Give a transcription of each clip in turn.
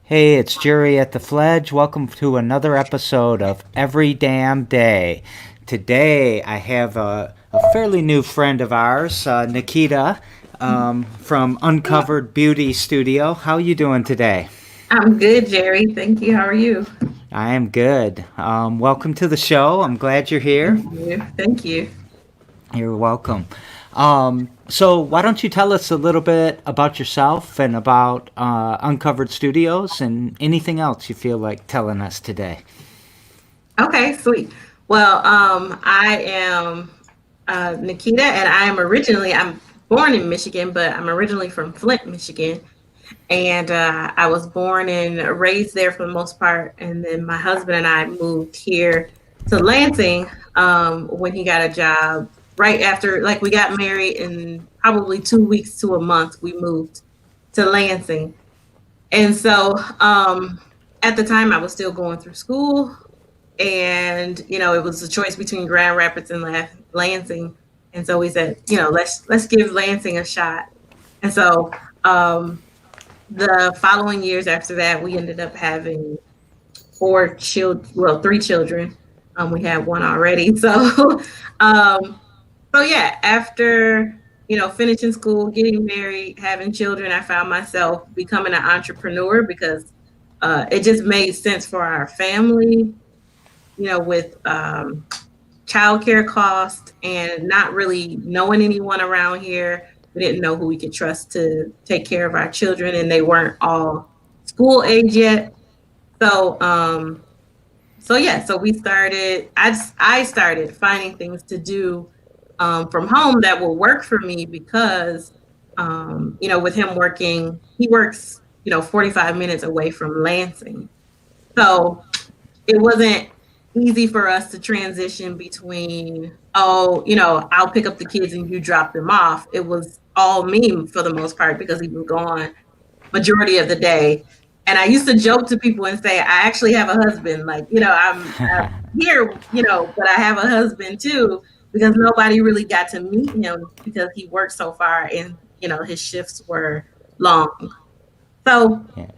Hey, it's Jerry at the Fledge. Welcome to another episode of Every Damn Day. Today I have a fairly new friend of ours, Nekeyta, from Uncovered Beauty Studio. How you doing today? I'm good, Jerry. Thank you. How are you? I am good. Welcome to the show. I'm glad you're here. Thank you. Thank you. You're welcome. So why don't you tell us a little bit about yourself and about Uncovered Studios and anything else you feel like telling us today? Okay, sweet. Well, I am Nikita, and I'm born in Michigan, but I'm originally from Flint, Michigan. And I was born and raised there for the most part. And then my husband and I moved here to Lansing when he got a job right after, like, we got married, and probably 2 weeks to a month, we moved to Lansing. And so at the time, I was still going through school, and it was a choice between Grand Rapids and Lansing. And so we said, let's give Lansing a shot. And so the following years after that, we ended up having three children. We had one already. Um, so yeah, after finishing school, getting married, having children, I found myself becoming an entrepreneur because it just made sense for our family. With childcare costs and not really knowing anyone around here. We didn't know who we could trust to take care of our children, and they weren't all school age yet. So, so we started. I started finding things to do from home that will work for me because, with him working, he works 45 minutes away from Lansing, so it wasn't easy for us to transition between, I'll pick up the kids and you drop them off. It was all me for the most part because he was gone majority of the day. And I used to joke to people and say, I actually have a husband. Like, I'm here, but I have a husband too, because nobody really got to meet him because he worked so far and, his shifts were long. So Yeah.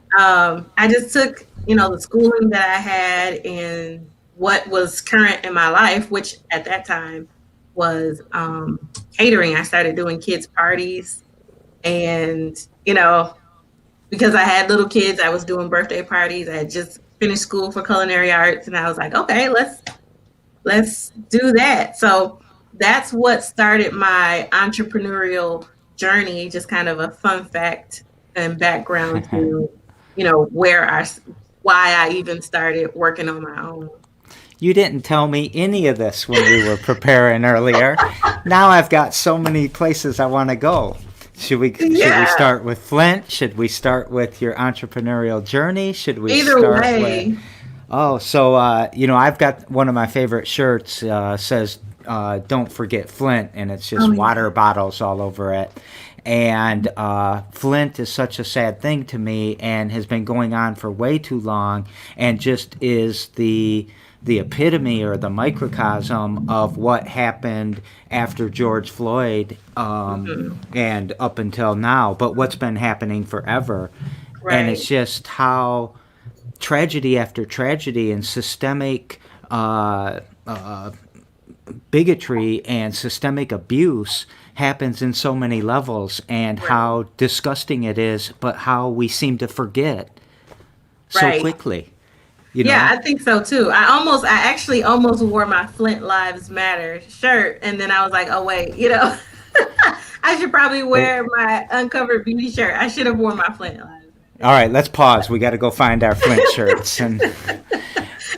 I just took, the schooling that I had and what was current in my life, which at that time was catering. I started doing kids' parties, and because I had little kids, I was doing birthday parties. I had just finished school for culinary arts, and I was like, okay, let's do that. So that's what started my entrepreneurial journey. Just kind of a fun fact and background to where why I even started working on my own. You didn't tell me any of this when we were preparing earlier. Now I've got so many places I want to go. Should we Yeah, start with Flint? Should we start with your entrepreneurial journey? Should we either start with way. Oh, so I've got one of my favorite shirts says "Don't forget Flint," and it's just Oh yeah. water bottles all over it. And Flint is such a sad thing to me, and has been going on for way too long, and just is the epitome or the microcosm of what happened after George Floyd, Mhm. and up until now. But what's been happening forever, and it's Right. just how tragedy after tragedy and systemic bigotry and systemic abuse happens in so many levels, and Right. how disgusting it is, but how we seem to forget so Right. quickly, you Yeah, know? I think so too. I actually almost wore my Flint Lives Matter shirt, and then I was like, oh wait, I should probably Oh, wear my uncovered beauty shirt. I should have worn my Flint Lives all right, let's pause. We got to go find our Flint shirts. Matter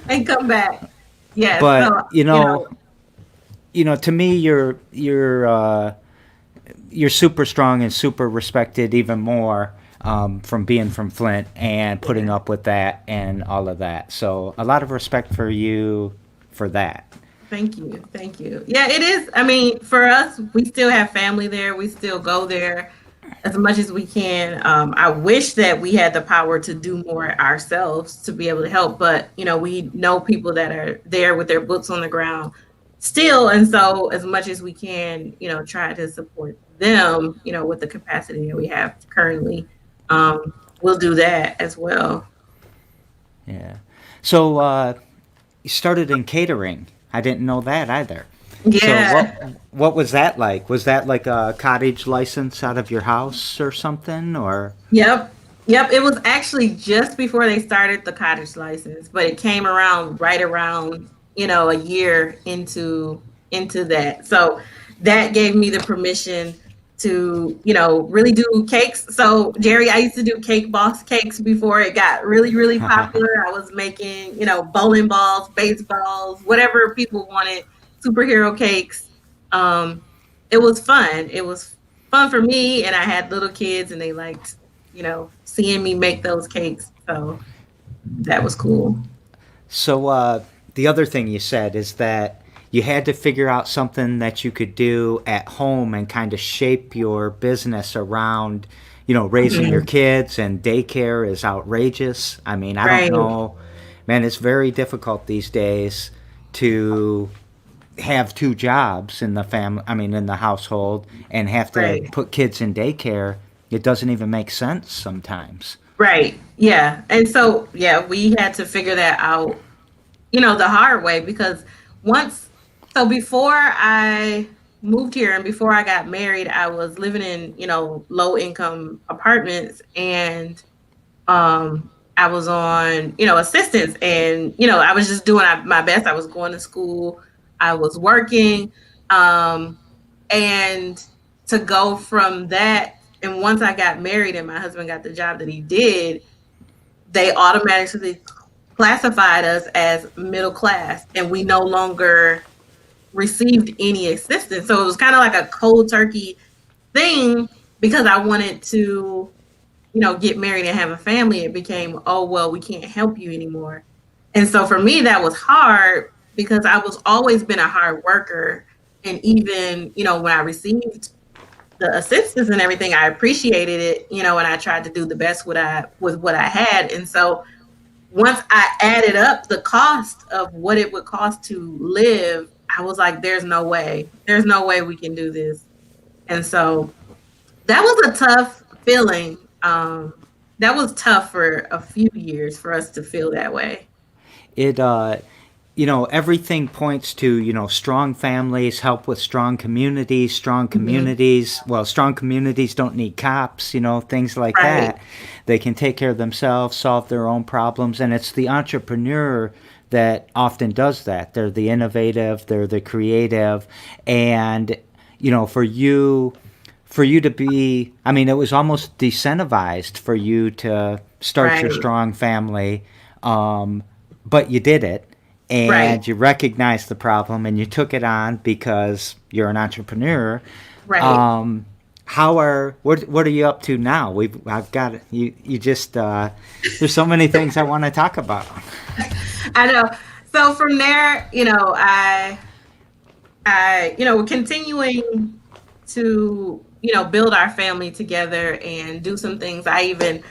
and come back. Yes. But So to me, you're super strong and super respected even more, from being from Flint and putting yeah. up with that and all of that. So a lot of respect for you for that. Thank you. Thank you. Yeah, it is. I mean, for us, we still have family there. We still go there as much as we can. I wish that we had the power to do more ourselves to be able to help, but we know people that are there with their boots on the ground still, and so as much as we can, try to support them, with the capacity that we have currently. Um, we'll do that as well. Yeah. So you started in catering. I didn't know that either. So Yeah. what was that like? Was that like a cottage license out of your house or something, or? Yep. Yep. It was actually just before they started the cottage license, but it came around right around, a year into that. So that gave me the permission to, really do cakes. So Jerry, I used to do cake boss cakes before it got really, really popular. I was making, bowling balls, baseballs, whatever people wanted, superhero cakes. Um, it was fun. It was fun for me, and I had little kids and they liked, seeing me make those cakes. So that was cool. So the other thing you said is that you had to figure out something that you could do at home and kind of shape your business around, raising your Mhm. kids, and daycare is outrageous. I mean, I don't Right, know, man, it's very difficult these days to have two jobs in the family, I mean, in the household, and have to right, put kids in daycare. It doesn't even make sense sometimes. right. Yeah. And so, yeah, we had to figure that out, the hard way because once, so before I moved here and before I got married, I was living in, low income apartments and I was on, assistance and, I was just doing my best. I was going to school, I was working. Um, and to go from that, and once I got married and my husband got the job that he did, they automatically classified us as middle class and we no longer received any assistance. So it was kind of like a cold turkey thing because I wanted to, get married and have a family. It became, oh, well, we can't help you anymore. And so for me, that was hard because I was always been a hard worker. And even, when I received the assistance and everything, I appreciated it, and I tried to do the best with what I had. And so once I added up the cost of what it would cost to live, I was like, there's no way. There's no way we can do this. And so that was a tough feeling. That was tough for a few years for us to feel that way. It everything points to, strong families help with strong Mhm. communities, well, strong communities don't need cops, things like Right, that. They can take care of themselves, solve their own problems, and it's the entrepreneur that often does that. They're the innovative, they're the creative, and for you to be, I mean, it was almost decentivized for you to start your right, strong family, but you did it, right, and you recognized the problem and you took it on because you're an entrepreneur. right. um, what are you up to now? I've got you just there's so many things I want to talk about. I know. So from there, we're continuing to, build our family together and do some things. I even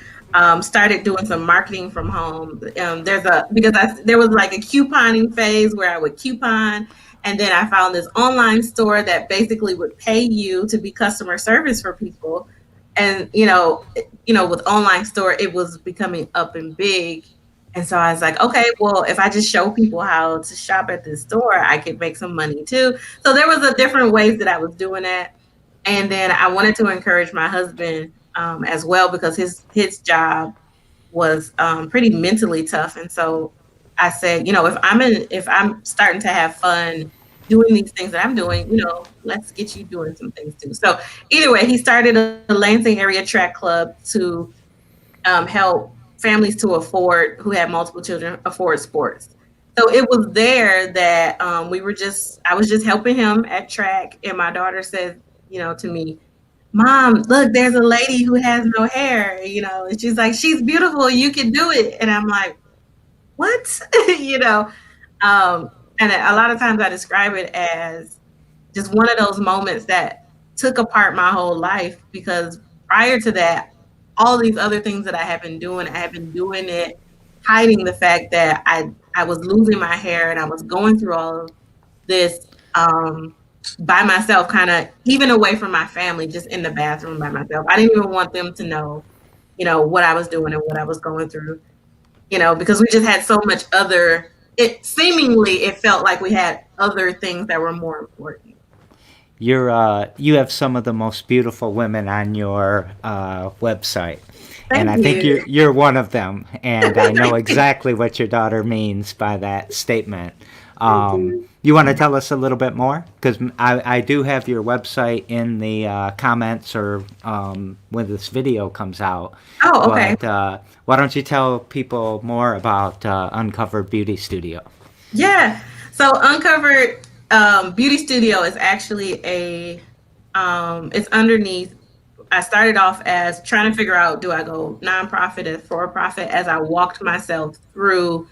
started doing some marketing from home. There was like a couponing phase where I would coupon, and then I found this online store that basically would pay you to be customer service for people. And with online store, it was becoming up and big. And so I was like, okay, well, if I just show people how to shop at this store, I could make some money too. So there was a different ways that I was doing that. And then I wanted to encourage my husband as well because his job was pretty mentally tough. And so I said, if I'm starting to have fun doing these things that I'm doing, let's get you doing some things too. So either way, he started a Lansing area track club to help families to afford who had multiple children afford sports. So it was there that I was just helping him at track, and my daughter said, to me, "Mom, look, there's a lady who has no hair, and she's like, she's beautiful, you can do it." And I'm like, "What?" you know, um, and a lot of times I describe it as just one of those moments that took apart my whole life because prior to that, all these other things that I had been doing it, hiding the fact that I was losing my hair and I was going through all of this by myself, kind of even away from my family, just in the bathroom by myself. I didn't even want them to know, what I was doing and what I was going through, because we just had so much other, it felt like we had other things that were more important. You have some of the most beautiful women on your website, and Thank I think you. you're one of them. And I know Thank you. exactly what your daughter means by that statement. Thank you. You want to tell us a little bit more? Because I do have your website in the comments or when this video comes out. Oh, okay. But why don't you tell people more about Uncovered Beauty Studio? Yeah. So Uncovered Beauty Studio is actually it's underneath. I started off as trying to figure out, do I go nonprofit or for profit, as I walked myself through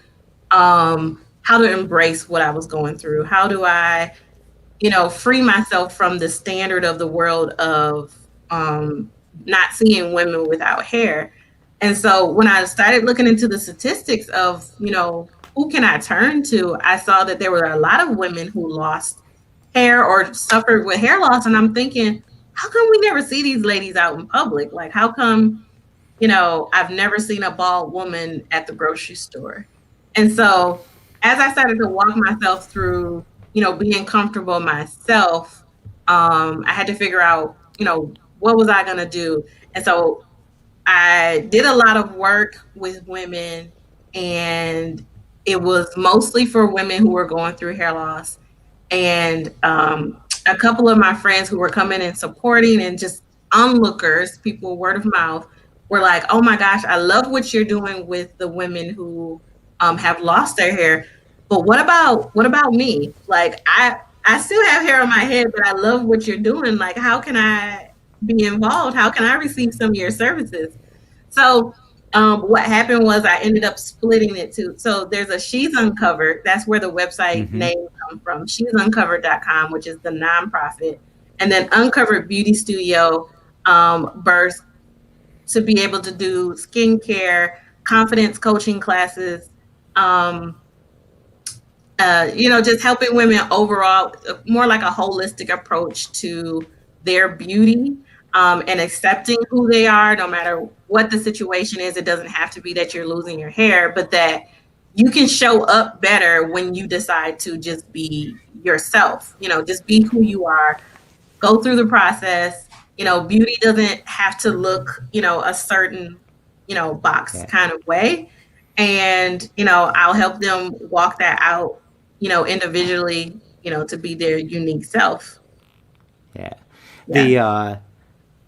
how to embrace what I was going through. How do I, free myself from the standard of the world of not seeing women without hair. And so when I started looking into the statistics of, who can I turn to, I saw that there were a lot of women who lost hair or suffered with hair loss. And I'm thinking, how come we never see these ladies out in public? Like, how come, I've never seen a bald woman at the grocery store? And so as I started to walk myself through, being comfortable myself, I had to figure out, what was I going to do? And so I did a lot of work with women, and it was mostly for women who were going through hair loss. And a couple of my friends who were coming and supporting, and just onlookers, people word of mouth, were like, oh my gosh, I love what you're doing with the women who have lost their hair. But what about me? Like, I still have hair on my head, but I love what you're doing. Like, how can I be involved? How can I receive some of your services? So what happened was I ended up splitting it too. So there's a She's Uncovered. That's where the website Mm-hmm. name comes from. She'suncovered.com, which is the nonprofit. And then Uncovered Beauty Studio birthed to be able to do skincare, confidence coaching classes, um, just helping women overall, more like a holistic approach to their beauty, and accepting who they are, no matter what the situation is. It doesn't have to be that you're losing your hair, but that you can show up better when you decide to just be yourself, just be who you are, go through the process. Beauty doesn't have to look, a certain, box Yeah. kind of way. And, I'll help them walk that out, individually, to be their unique self. Yeah. Yeah. The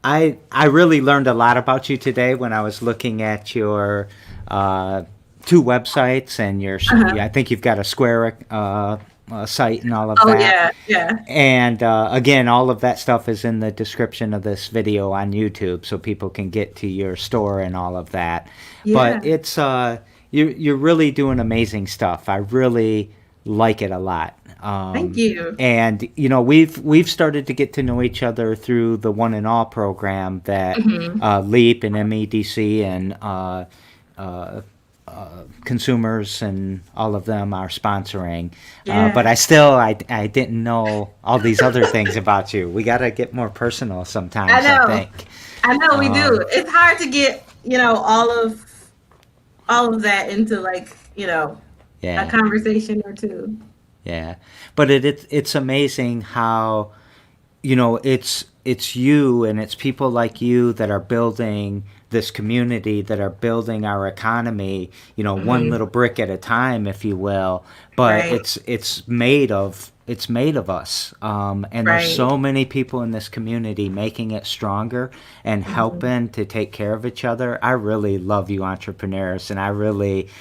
I really learned a lot about you today when I was looking at your uh, two websites and your. Uh-huh. I think you've got a Square site and all of Oh that. yeah. Yeah. And again, all of that stuff is in the description of this video on YouTube, so people can get to your store and all of that. Yeah. But it's you're really doing amazing stuff. I really like it a lot. Thank you. And we've started to get to know each other through the One and All program that Hmm. Leap and MEDC and consumers and all of them are sponsoring. But Yeah. I didn't know all these other things about you. We got to get more personal I sometimes, I know. think. I know we do. Um, It's hard to get, all of that into, like, a yeah, conversation or two. yeah. But it's amazing how it's you and it's people like you that are building this community, that are building our economy, one Hmm. little brick at a time, if you will. But Right. it's made of us, and there's Right. so many people in this community making it stronger and Hmm. helping to take care of each other. I really love you entrepreneurs, and I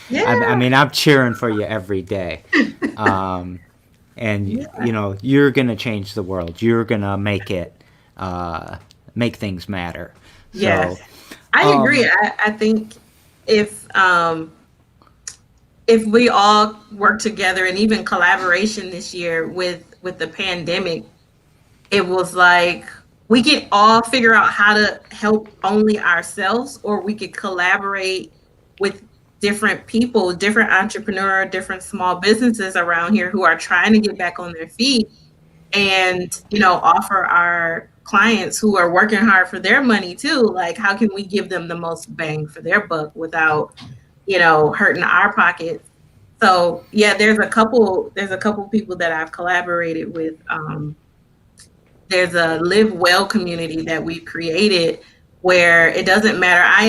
Yeah. mean, I'm cheering for you every day. um, and Yeah. you're gonna change the world. You're gonna uh, make things matter. So, Yes. I agree. um, I think if um if we all work together, and even collaboration this year with the pandemic, it was like we could all figure out how to help only ourselves, or we could collaborate with different people, different entrepreneurs, different small businesses around here who are trying to get back on their feet, and offer our clients who are working hard for their money too. Like, how can we give them the most bang for their buck without, hurting our pockets? So yeah, there's a couple people that I've collaborated with. There's a live well community that we've created where it doesn't matter. I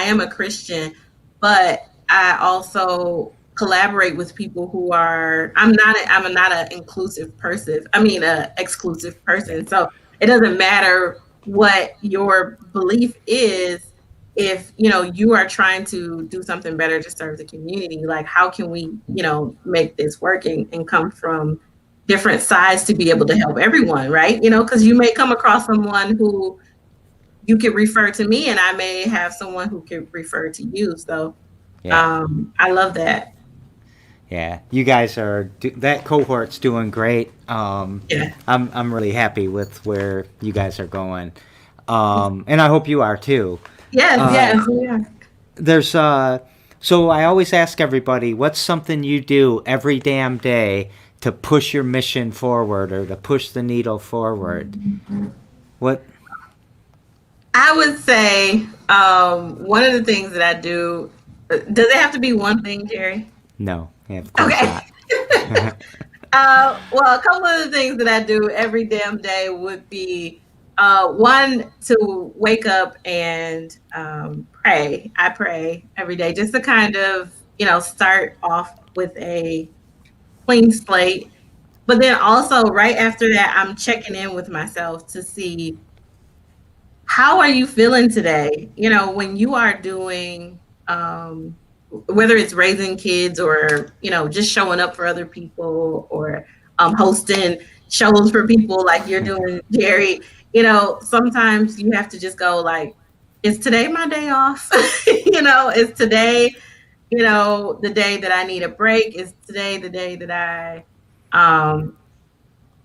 am a Christian, but I also collaborate with people who are. I'm not an inclusive person. I mean, a exclusive person. So it doesn't matter what your belief is. If you are trying to do something better to serve the community, like how can we make this working and come from different sides to be able to help everyone, right? Because you may come across someone who you could refer to me, and I may have someone who could refer to you. So Yeah. I love that. Yeah, you guys that cohort's doing great. Yeah. I'm really happy with where you guys are going, and I hope you are too. Yes, Uh, yes, yeah. there's so I always ask everybody, what's something you do every damn day to push your mission forward or to push the needle forward? What? I would say one of the things that I do. Does it have to be one thing, Jerry? No, yeah, of course Okay. not. Well, a couple of the things that I do every damn day would be one, to wake up and pray. I pray every day just to kind of, start off with a clean slate. But then also, right after that, I'm checking in with myself to see, how are you feeling today? When you are doing, whether it's raising kids or, just showing up for other people or hosting shows for people like you're doing, Jerry, sometimes you have to just go like, is today my day off? Is today, the day that I need a break? Is today the day that I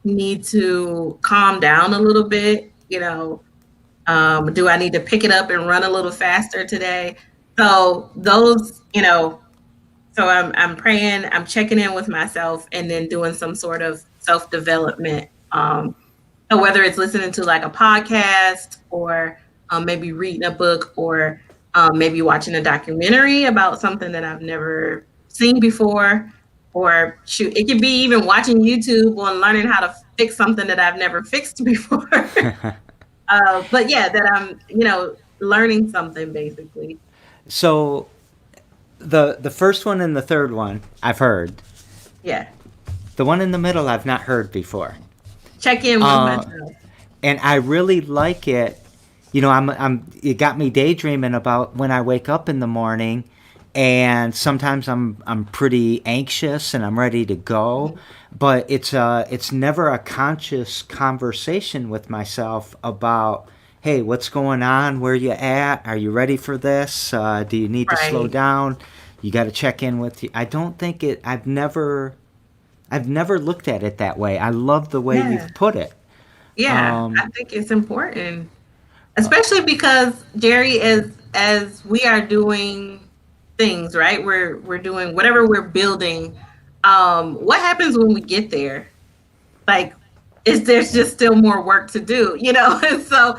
need to calm down a little bit? Do I need to pick it up and run a little faster today? So so I'm praying, I'm checking in with myself, and then doing some sort of self development. So whether it's listening to like a podcast or maybe reading a book or maybe watching a documentary about something that I've never seen before, or shoot, it could be even watching YouTube on learning how to fix something that I've never fixed before. But yeah, that I'm, learning something basically. So the first one and the third one I've heard. Yeah. The one in the middle I've not heard before. Check in with myself. And I really like it. It got me daydreaming about when I wake up in the morning, and sometimes I'm pretty anxious and I'm ready to go, but it's never a conscious conversation with myself about, hey, what's going on? Where you at? Are you ready for this? Do you need to slow Right. down? You got to check in with you. I don't think it. I've never looked at it that way. I love the way Yeah. you've put it. Yeah. I Um, think it's important, especially because Jerry, as we are doing things, right? We're doing whatever we're building. What happens when we get there? Like, is there's just still more work to do, And so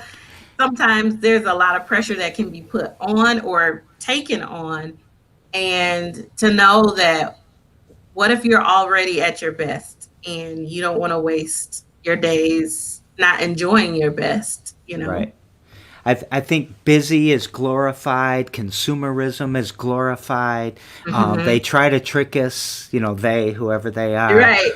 sometimes there's a lot of pressure that can be put on or taken on, and to know that, what if you're already at your best and you don't want to waste your days not enjoying your best? right. I think busy is glorified, consumerism is glorified. They Hmm. try to trick us, whoever they are, Right.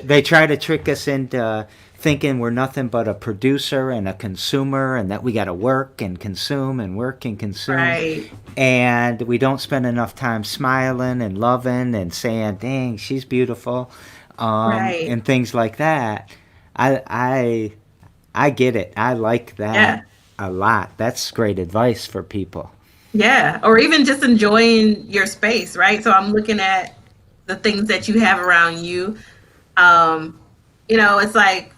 they try to trick us into thinking we're nothing but a producer and a consumer, and that we got to work and consume and work and consume, Right. and we don't spend enough time smiling and loving and saying, "Dang, she's beautiful," Right. and things like that. I I get it. I like Yeah. that a lot. That's great advice for people. Yeah. Or even just enjoying your space, right? So I'm looking at the things that you have around you. Um, it's like,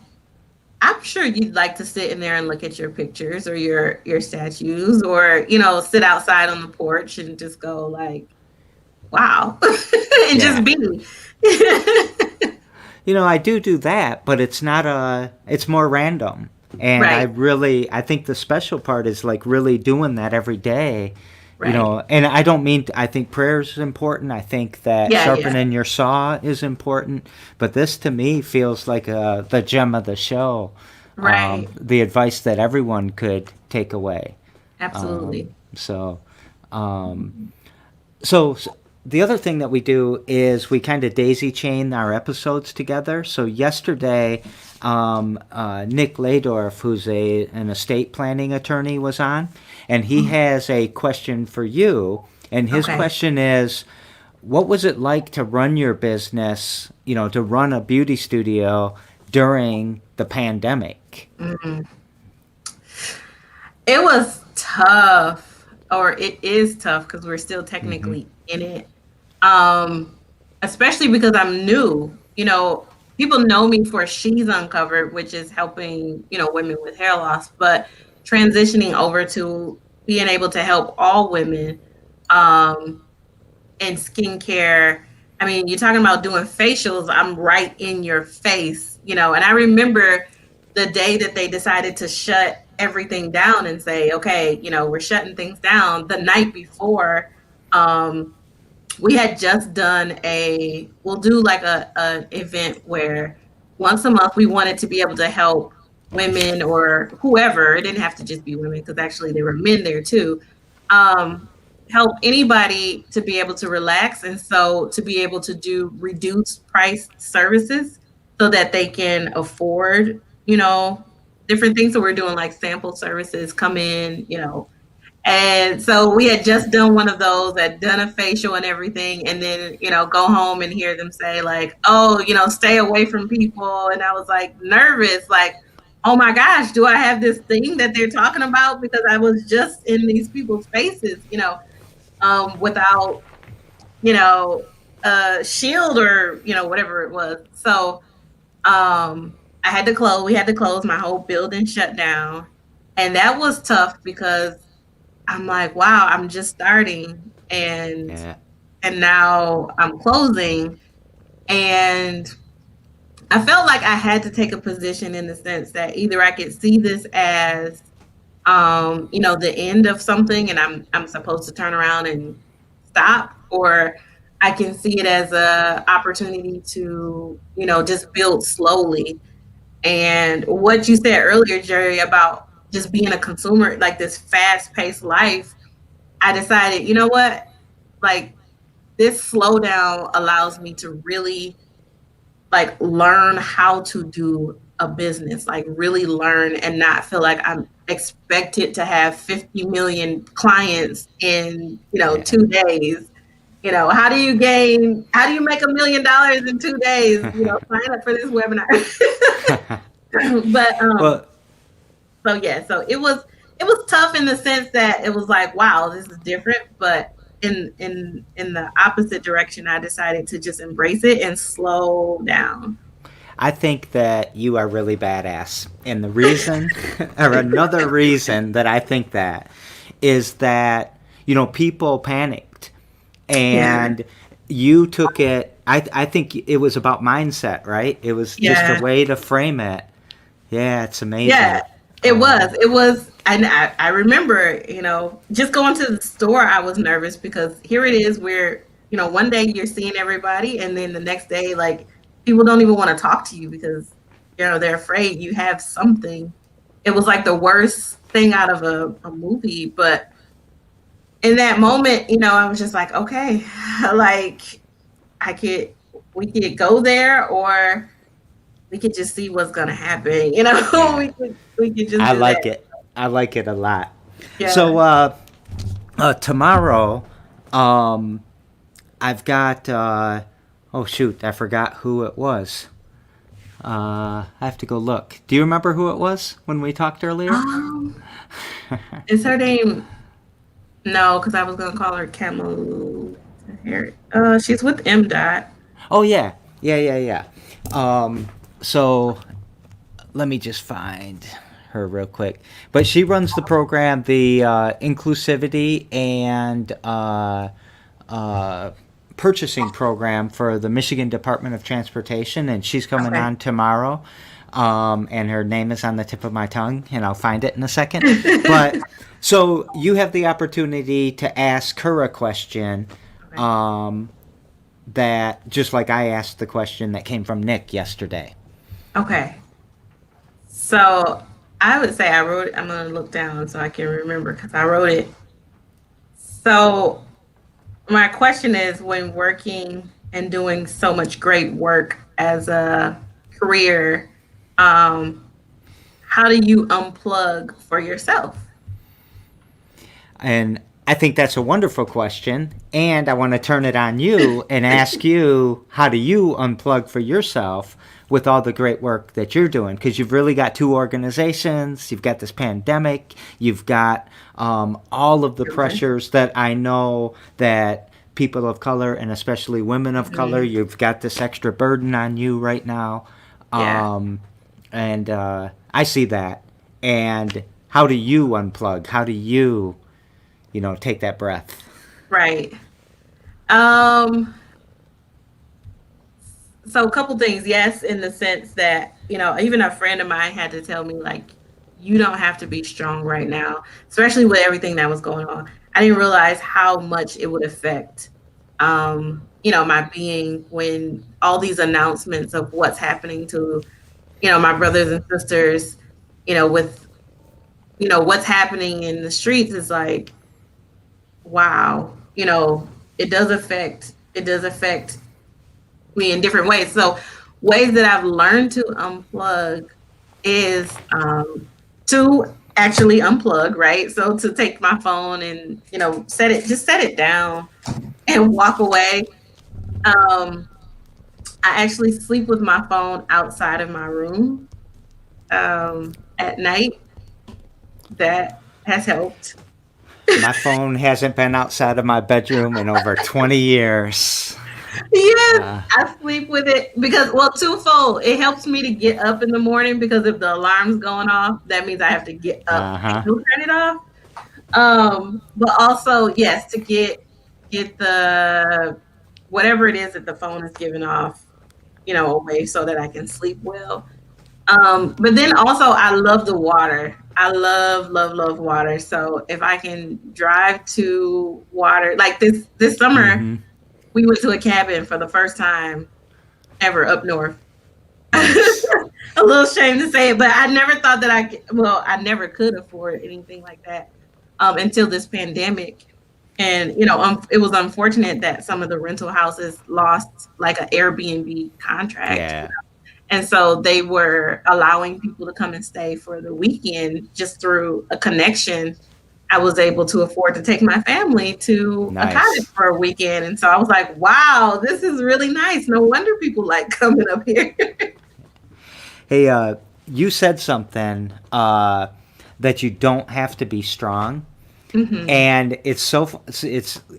I'm sure you'd like to sit in there and look at your pictures or your statues, or sit outside on the porch and just go like, wow, and Yeah. just be. I do that, but it's not it's more random. And Right. I think the special part is like really doing that every day, Right. and I don't mean, I think prayer is important. I think that Yeah. Yeah. sharpening your saw is important. But this to me feels like the gem of the show, Right. the advice that everyone could take away. Absolutely. So, um, so the other thing that we do is we kind of daisy chain our episodes together. So yesterday, Nick Ladorf, who's an estate planning attorney, was on, and he has a question for you. And his Okay. question is, what was it like to run your business, to run a beauty studio during the pandemic? It was tough, or it is tough because we're still Mm-hmm. technically in it. Um, Especially because I'm new. People know me for She's Uncovered, which is helping, women with hair loss, but transitioning over to being able to help all women um, in skincare. I mean, you're talking about doing facials, I'm right in your face, and I remember the day that they decided to shut everything down and say, okay, we're shutting things down. The night before, we had just done we'll do like a event where once a month we wanted to be able to help women or whoever. It didn't have to just be women because actually there were men there too. Um, Help anybody to be able to relax, and so to be able to do reduced price services so that they can afford, different things. So we're doing like sample services, come in, and so we had just done one of those, had done a facial and everything, and then, go home and hear them say like, oh, stay away from people. And I was like nervous, like, oh my gosh, do I have this thing that they're talking about? Because I was just in these people's faces, without, you know, a shield or, whatever it was. So we had to close, my whole building shut down. And that was tough because I'm like, wow, I'm just starting Yeah. and now I'm closing. And I felt like I had to take a position in the sense that either I could see this as the end of something and I'm supposed to turn around and stop, or I can see it as a opportunity to, just build slowly. And what you said earlier, Jerry, about just being a consumer, like this fast paced life, I decided, you know what? Like this slowdown allows me to really like learn how to do a business, like really learn and not feel like I'm expected to have 50 million clients in, Yeah. 2 days. How do you make $1 million in 2 days? Sign up for this webinar. But Well, so yeah, so it was tough in the sense that it was like, wow, this is different, but in the opposite direction, I decided to just embrace it and slow down. I think that you are really badass. And the reason, or another reason that I think that, is that, people panicked. Yeah, And you took it, I think it was about mindset, right? It was just a yeah, way to frame it. Yeah, it's yeah. amazing. It was. It was. And I remember, just going to the store, I was nervous because here it is where, one day you're seeing everybody, and then the next day, like, people don't even want to talk to you because, they're afraid you have something. It was like the worst thing out of a movie. But in that moment, I was just like, okay, like, I could, we could go there, or we could just see what's gonna happen. Yeah, We could just I do that. like it. I like it a lot. Yeah. So, tomorrow, um, I've got, oh shoot, I forgot who it was. I have to go look. Do you remember who it was when we talked earlier? Um, is her name? No, because I was gonna call her Camel. She's with M. Dot. Oh yeah, yeah. So let me just find her real quick. But she runs the program, the inclusivity and uh, purchasing program for the Michigan Department of Transportation, and she's coming Okay. on tomorrow. and her name is on the tip of my tongue, and I'll find it in a second. But so you have the opportunity to ask her a question, Okay. that just like I asked the question that came from Nick yesterday. Okay. So I would say I wrote it. I'm going to look down so I can remember because I wrote it. So my question is, when working and doing so much great work as a career, how do you unplug for yourself? And I think that's a wonderful question. And I want to turn it on you and ask you, how do you unplug for yourself with all the great work that you're doing? Because you've really got two organizations, you've got this pandemic, you've got all of the pressures that I know that people of color and especially women of color, you've got this extra burden on you right now. Yeah. And I see that. And how do you unplug? How do you, take that breath? Right. Um, so a couple things. Yes, in the sense that, even a friend of mine had to tell me, like, you don't have to be strong right now, especially with everything that was going on. I didn't realize how much it would affect, my being when all these announcements of what's happening to, my brothers and sisters, with, what's happening in the streets is like, wow, it does affect me in different ways. So ways that I've learned to unplug is to actually unplug, right? So to take my phone and, set it down and walk away. I actually sleep with my phone outside of my room at night. That has helped. My phone hasn't been outside of my bedroom in over 20 years. Yes, Uh, I sleep with it because, well, twofold. It helps me to get up in the morning because if the alarm's going off, that means I have to get up and uh-huh. go turn it off. But also, yes, to get the whatever it is that the phone is giving off, away so that I can sleep well. But then also, I love the water. I love, love, love water. So if I can drive to water, like this summer, Mm-hmm. we went to a cabin for the first time ever up north. Nice. A little shame to say it, but I never thought that I never could afford anything like that until this pandemic. And, it was unfortunate that some of the rental houses lost like an Airbnb contract. Yeah. And so they were allowing people to come and stay for the weekend just through a connection. I was able to afford to take my family to a cottage Nice. for a weekend. And so I was like, wow, this is really nice. No wonder people like coming up here. Hey, you said something that you don't have to be strong. Hmm. And it's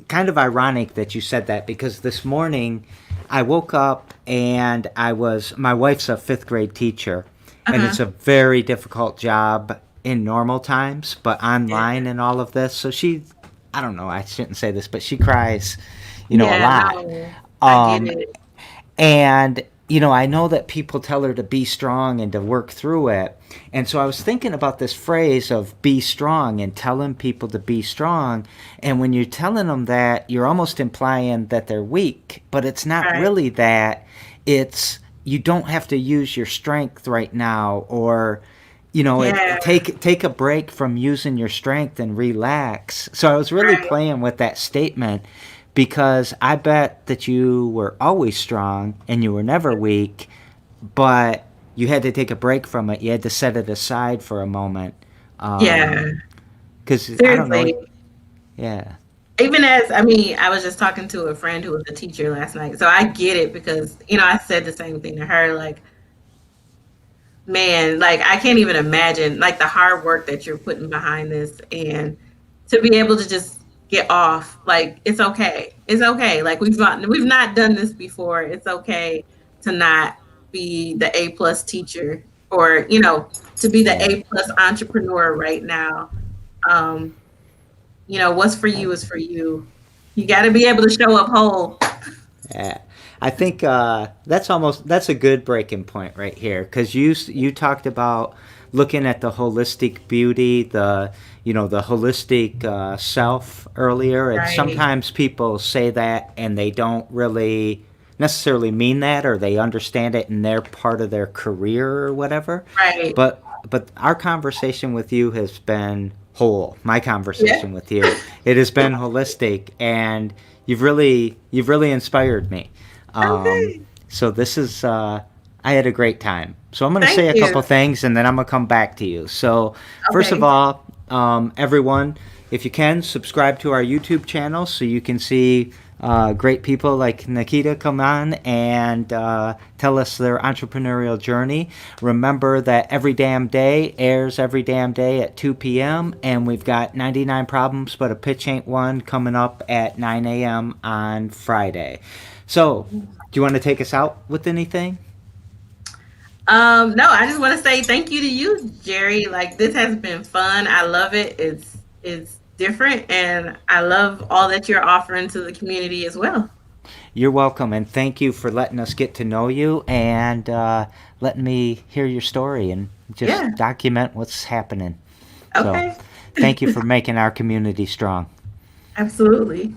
kind of ironic that you said that because this morning I woke up and my wife's a fifth grade teacher, and Uh-huh. it's a very difficult job in normal times, but Yeah. online and all of this. So I don't know, I shouldn't say this, but she cries, a Yeah, lot. no, I get Um, it. and, I know that people tell her to be strong and to work through it. And so I was thinking about this phrase of be strong and telling people to be strong. And when you're telling them that, you're almost implying that they're weak, but it's not Right. really that. It's you don't have to use your strength right now, or Yeah. take a break from using your strength and relax. So I was really Right. playing with that statement because I bet that you were always strong and you were never weak, but you had to take a break from it. You had to set it aside for a moment. Yeah. Because I don't know. Seriously. Yeah. Even I was just talking to a friend who was a teacher last night. So I get it because, I said the same thing to her. Like, man, like I can't even imagine like the hard work that you're putting behind this and to be able to just get off. Like it's okay. It's okay. Like we've not done this before. It's okay to not be the A+ teacher or, to be the Yeah. A+ entrepreneur right now. Um, what's for you is for you. You got to be able to show up whole. Yeah. I think that's a good breaking point right here, because you talked about looking at the holistic beauty, the holistic self earlier, and Right. sometimes people say that and they don't really necessarily mean that, or they understand it in their part of their career or whatever. Right. But our conversation with you has been whole. My Yeah. conversation with you, it has been holistic, and you've really inspired me. Um, Okay. so this is I had a great time. So I'm going to Thank say a couple you. things, and then I'm going to come back to you. So first of Okay. all, everyone, if you can, subscribe to our YouTube channel so you can see great people like Nekeyta come on and tell us their entrepreneurial journey. Remember that Every Damn Day airs every damn day at 2 p.m. And we've got 99 Problems But a Pitch Ain't One coming up at 9 a.m. on Friday. So, do you want to take us out with anything? No, I just want to say thank you to you, Jerry. Like this has been fun. I love it. It's different, and I love all that you're offering to the community as well. You're welcome, and thank you for letting us get to know you and letting me hear your story and Yeah. just document what's happening. So, Okay. thank you for making our community strong. Absolutely.